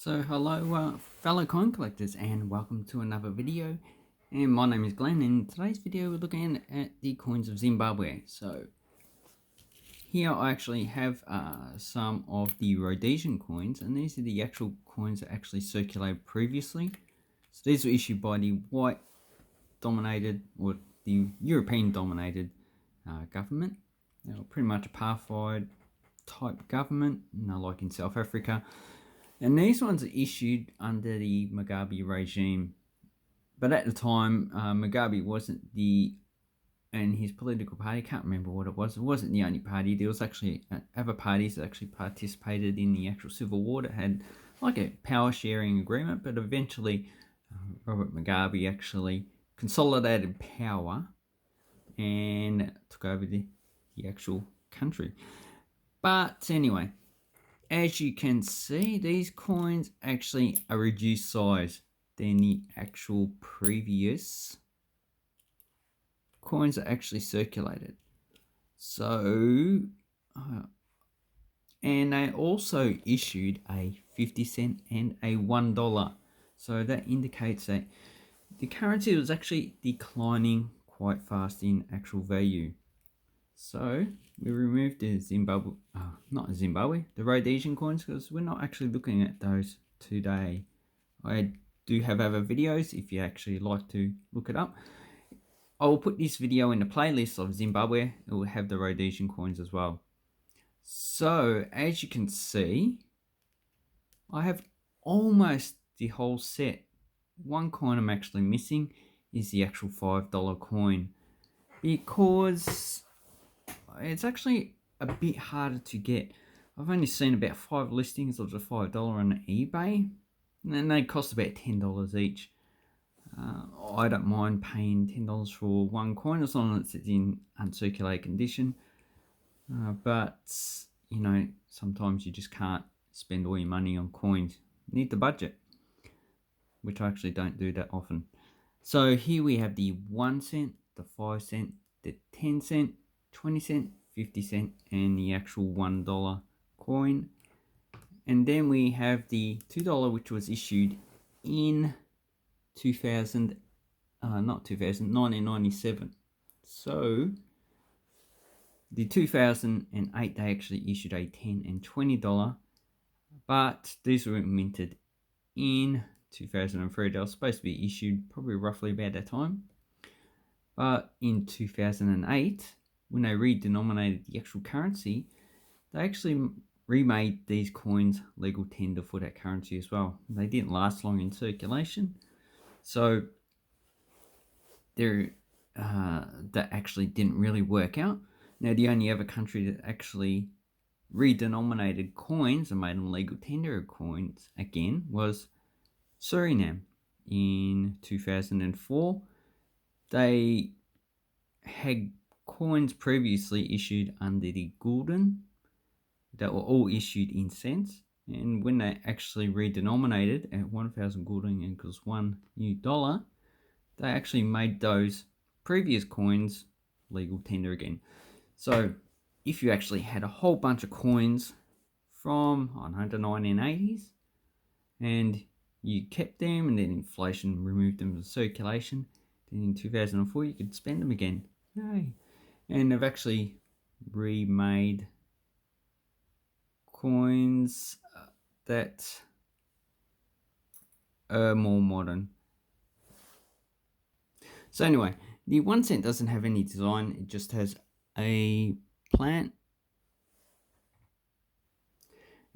So hello fellow coin collectors, and welcome to another video. And my name is Glenn. In today's video we're looking at the coins of Zimbabwe. So here I actually have some of the Rhodesian coins, and these are the actual coins that actually circulated previously. So these were issued by the white dominated, or the European dominated government. They were pretty much apartheid type government, like in South Africa. And these ones are issued under the Mugabe regime. But at the time, Mugabe wasn't and his political party, can't remember what it wasn't the only party. There was actually other parties that actually participated in the actual civil war that had like a power sharing agreement. But eventually, Robert Mugabe actually consolidated power and took over the actual country. But anyway, as you can see, these coins actually are reduced size than the actual previous coins that actually circulated. So, and they also issued a 50-cent and a $1. So that indicates that the currency was actually declining quite fast in actual value. So we removed the the Rhodesian coins, because we're not actually looking at those today. I do have other videos if you actually like to look it up. I will put this video in the playlist of Zimbabwe. It will have the Rhodesian coins as well. So as you can see, I have almost the whole set. One coin I'm actually missing is the actual $5 coin, because it's actually a bit harder to get. I've only seen about 5 listings of the $5 on eBay, and they cost about $10 each. I don't mind paying $10 for one coin as long as it's in uncirculated condition. But you know, sometimes you just can't spend all your money on coins. You need the budget, which I actually don't do that often. So here we have the 1 cent, the 5 cent, the 10 cent, 20 cent, 50 cent, and the actual $1 coin. And then we have the $2, which was issued in 1997. So the 2008 they actually issued a $10 and $20, but these were minted in 2003. They were supposed to be issued probably roughly about that time. But in 2008, when they redenominated the actual currency, they actually remade these coins legal tender for that currency as well. They didn't last long in circulation, so that actually didn't really work out. Now, the only other country that actually redenominated coins and made them legal tender coins again was Suriname in 2004. They had coins previously issued under the gulden that were all issued in cents, and when they actually redenominated at 1,000 gulden equals $1 new, they actually made those previous coins legal tender again. So if you actually had a whole bunch of coins from the 1980s and you kept them, and then inflation removed them from circulation, then in 2004 you could spend them again. Yay. And they've actually remade coins that are more modern. So anyway, the 1 cent doesn't have any design, it just has a plant,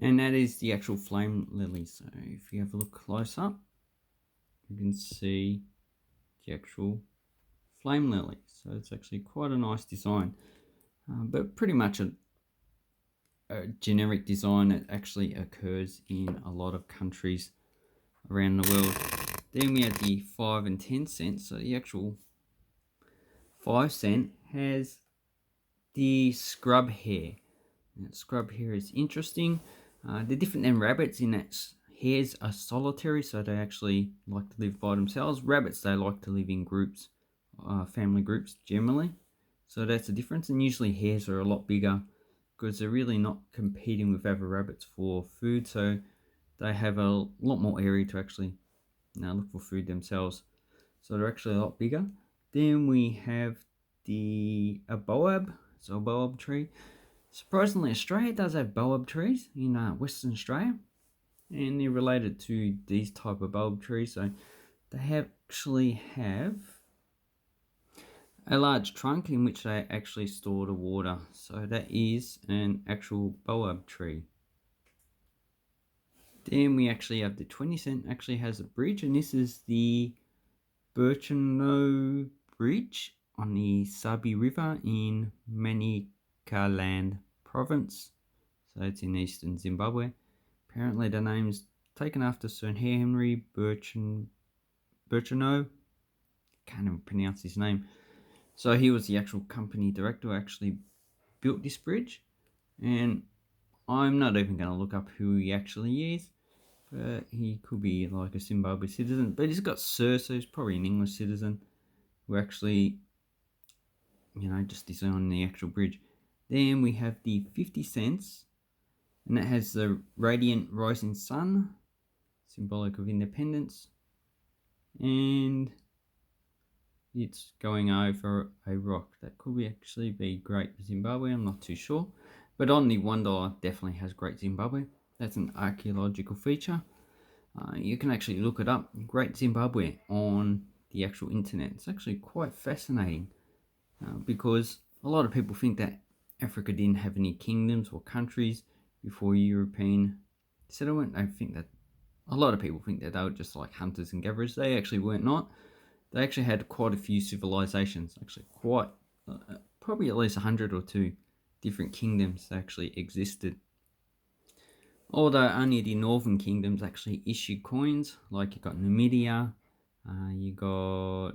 and that is the actual flame lily. So if you have a look close up, you can see the actual flame lily. So it's actually quite a nice design, but pretty much a generic design that actually occurs in a lot of countries around the world. Then we have the 5 and 10 cents. So the actual 5 cent has the scrub hare. That scrub hare is interesting. They're different than rabbits in that hares are solitary, so they actually like to live by themselves. Rabbits, they like to live in groups, family groups generally. So that's the difference. And usually hares are a lot bigger because they're really not competing with other rabbits for food. So they have a lot more area to actually look for food themselves. So they're actually a lot bigger. Then we have a baobab. So a baobab tree. Surprisingly, Australia does have baobab trees in Western Australia, and they're related to these type of baobab trees. So they actually have a large trunk in which they actually store the water. So that is an actual baobab tree. Then we actually have the 20 cent actually has a bridge, and this is the Bircheno Bridge on the Sabi River in Manicaland province. So it's in eastern Zimbabwe. Apparently the name's taken after Sir Henry Bircheno. Can't even pronounce his name. So he was the actual company director who actually built this bridge. And I'm not even going to look up who he actually is. But he could be like a Zimbabwe citizen. But he's got Sir, so he's probably an English citizen who actually, just designed the actual bridge. Then we have the 50 cents. And it has the radiant rising sun, symbolic of independence. And it's going over a rock. That could actually be Great Zimbabwe, I'm not too sure. But on the $1 definitely has Great Zimbabwe. That's an archaeological feature. You can actually look it up, Great Zimbabwe, on the actual internet. It's actually quite fascinating because a lot of people think that Africa didn't have any kingdoms or countries before European settlement. I think that a lot of people think that they were just like hunters and gatherers. They actually weren't not. They actually had quite a few civilizations, actually quite, probably at least 100 or two different kingdoms that actually existed. Although only the northern kingdoms actually issued coins, like you got Numidia, you got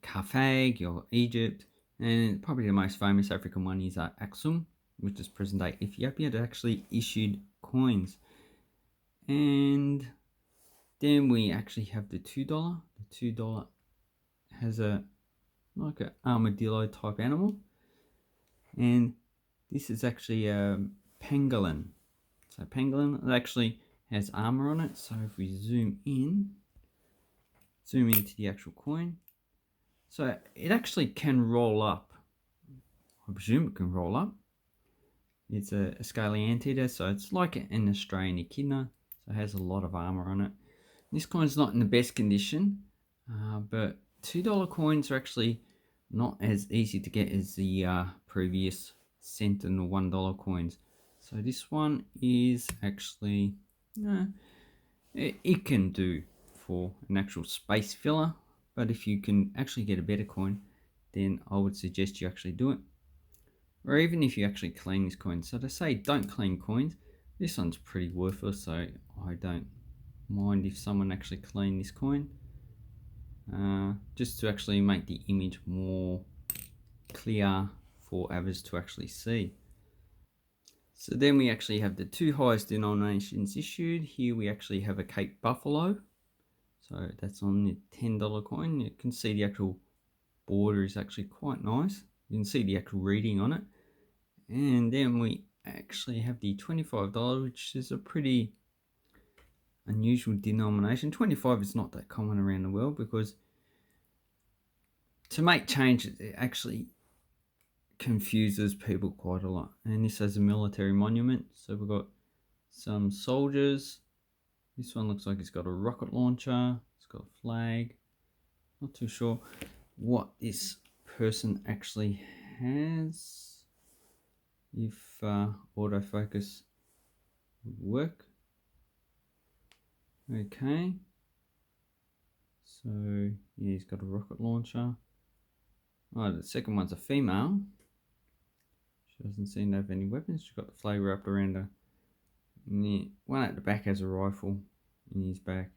Carthage, you got Egypt, and probably the most famous African one is Aksum, which is present-day Ethiopia, that actually issued coins. And then we actually have the $2. The $2 has like an armadillo type animal, and this is actually a pangolin. So pangolin, it actually has armor on it. So if we zoom into the actual coin, so it actually can roll up. I presume it can roll up. It's a scaly anteater, so it's like an Australian echidna. So it has a lot of armor on it. This coin's not in the best condition, but $2 coins are actually not as easy to get as the previous cent and the $1 coins. So this one is actually, it can do for an actual space filler, but if you can actually get a better coin, then I would suggest you actually do it. Or even if you actually clean this coin. So to say don't clean coins, this one's pretty worthless, so I don't mind if someone actually clean this coin. Just to actually make the image more clear for others to actually see. So then we actually have the two highest denominations issued. Here we actually have a Cape Buffalo. So that's on the $10 coin. You can see the actual border is actually quite nice. You can see the actual reading on it. And then we actually have the $25, which is a pretty unusual denomination. 25 is not that common around the world because to make changes, it actually confuses people quite a lot. And this has a military monument. So we've got some soldiers. This one looks like it's got a rocket launcher. It's got a flag. Not too sure what this person actually has. If autofocus would work. Okay. So yeah, he's got a rocket launcher. Oh, the second one's a female. She doesn't seem to have any weapons. She's got the flag wrapped around her. And the one at the back has a rifle in his back.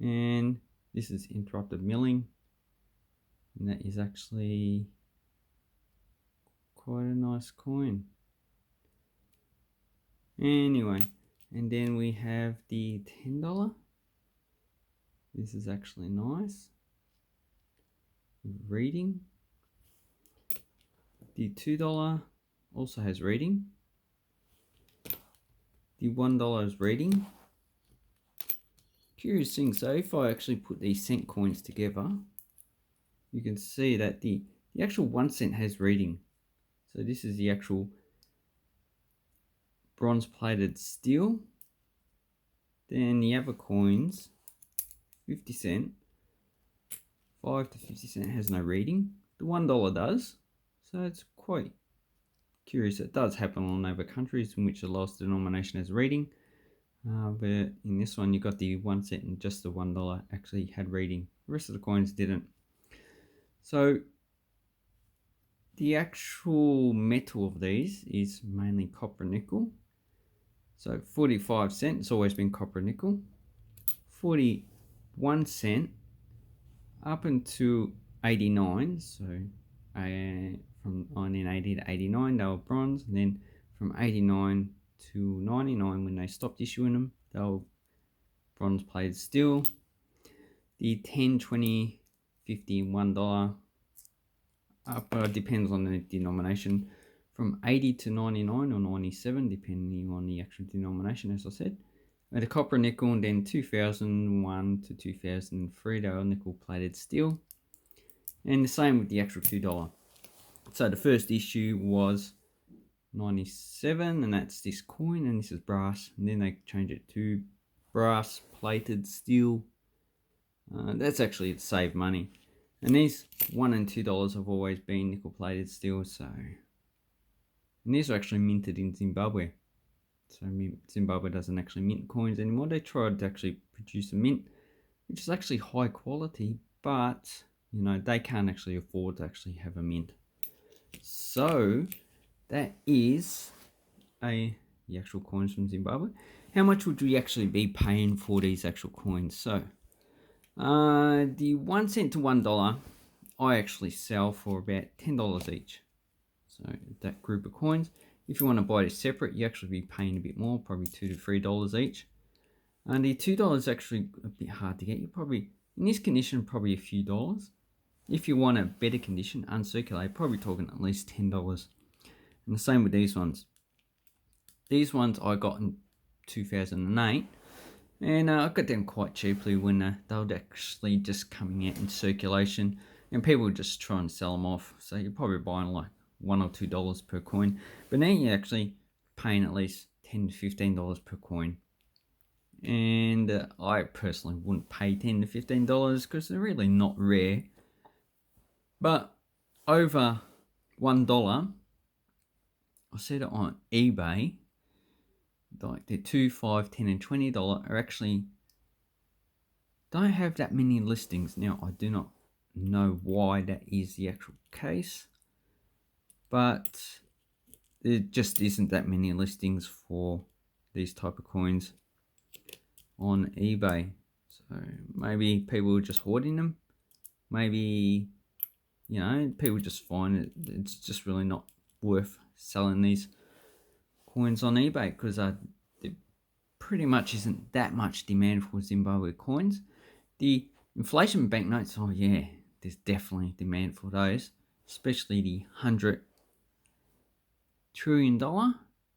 And this is interrupted milling. And that is actually quite a nice coin. Anyway, and then we have the $10. This is actually nice. Reading. The $2 also has reading. The $1 is reading. curious thing, so if I actually put these cent coins together, you can see that the actual 1 cent has reading. So this is the actual bronze plated steel. Then the other coins, 50 cent, 5 to 50 cent has no reading. The $1 does. So it's quite curious. It does happen on other countries in which the lowest denomination has reading. But in this one, you got the 1 cent and just the $1 actually had reading. The rest of the coins didn't. So the actual metal of these is mainly copper nickel. So 45 cent, it's always been copper nickel. 41 cent up until 89, so from 1980 to 89 they were bronze, and then from 89 to 99 when they stopped issuing them, they were bronze plated steel. The 10, 20, 50, $1 up depends on the denomination, from 80 to 99 or 97 depending on the actual denomination, as I said. The copper nickel, and then 2001 to 2003 they were nickel plated steel, and the same with the actual $2. So the first issue was 97, and that's this coin, and this is brass, and then they changed it to brass plated steel. That's actually to save money. And these $1 and $2 have always been nickel plated steel. So, and these are actually minted in Zimbabwe. So Zimbabwe doesn't actually mint coins anymore. They tried to actually produce a mint, which is actually high quality, but you know, they can't actually afford to actually have a mint. So that is the actual coins from Zimbabwe. How much would we actually be paying for these actual coins? So the 1 cent to $1 I actually sell for about $10 each. So that group of coins. If you want to buy it separate, you actually be paying a bit more, probably $2 to $3 each. And the $2 is actually a bit hard to get. You probably, in this condition, probably a few dollars. If you want a better condition, uncirculated, probably talking at least $10. And the same with these ones. These ones I got in 2008. And I got them quite cheaply when they were actually just coming out in circulation. And people would just try and sell them off. So you're probably buying like $1 or $2 per coin. But now you're actually paying at least $10 to $15 per coin. And I personally wouldn't pay $10 to $15 because they're really not rare. But over $1, I said it on eBay, like the $2, $5, $10, and $20 are actually don't have that many listings. Now I do not know why that is the actual case, but there just isn't that many listings for these type of coins on eBay. So maybe people are just hoarding them. Maybe, you know, people just find it's just really not worth selling these coins on eBay because there pretty much isn't that much demand for Zimbabwe coins. The inflation banknotes, oh yeah, there's definitely demand for those, especially the $100 trillion.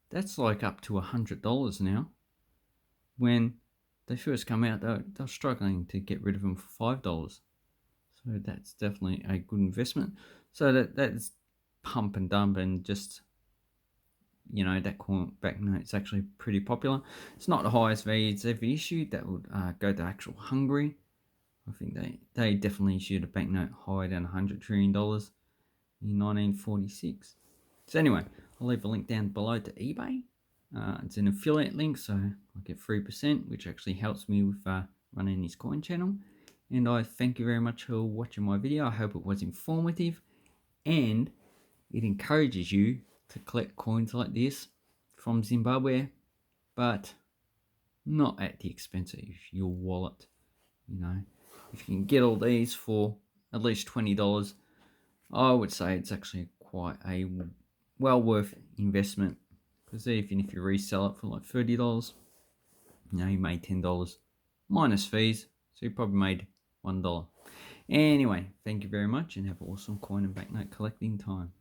That's like up to $100 now. When they first come out, they're struggling to get rid of them for $5. So that's definitely a good investment. So that's pump and dump, and just, you know, that coin banknote's actually pretty popular. It's not the highest value it's ever issued. That would go to actual Hungary. I think they definitely issued a banknote higher than $100 trillion in 1946. So anyway, I'll leave a link down below to eBay. It's an affiliate link, so I get 3%, which actually helps me with running this coin channel. And I thank you very much for watching my video. I hope it was informative and it encourages you to collect coins like this from Zimbabwe, but not at the expense of your wallet. You know, if you can get all these for at least $20, I would say it's actually quite a well worth investment, because even if you resell it for like $30, you know, you made $10 minus fees, so you probably made $1. Anyway, thank you very much and have an awesome coin and banknote collecting time.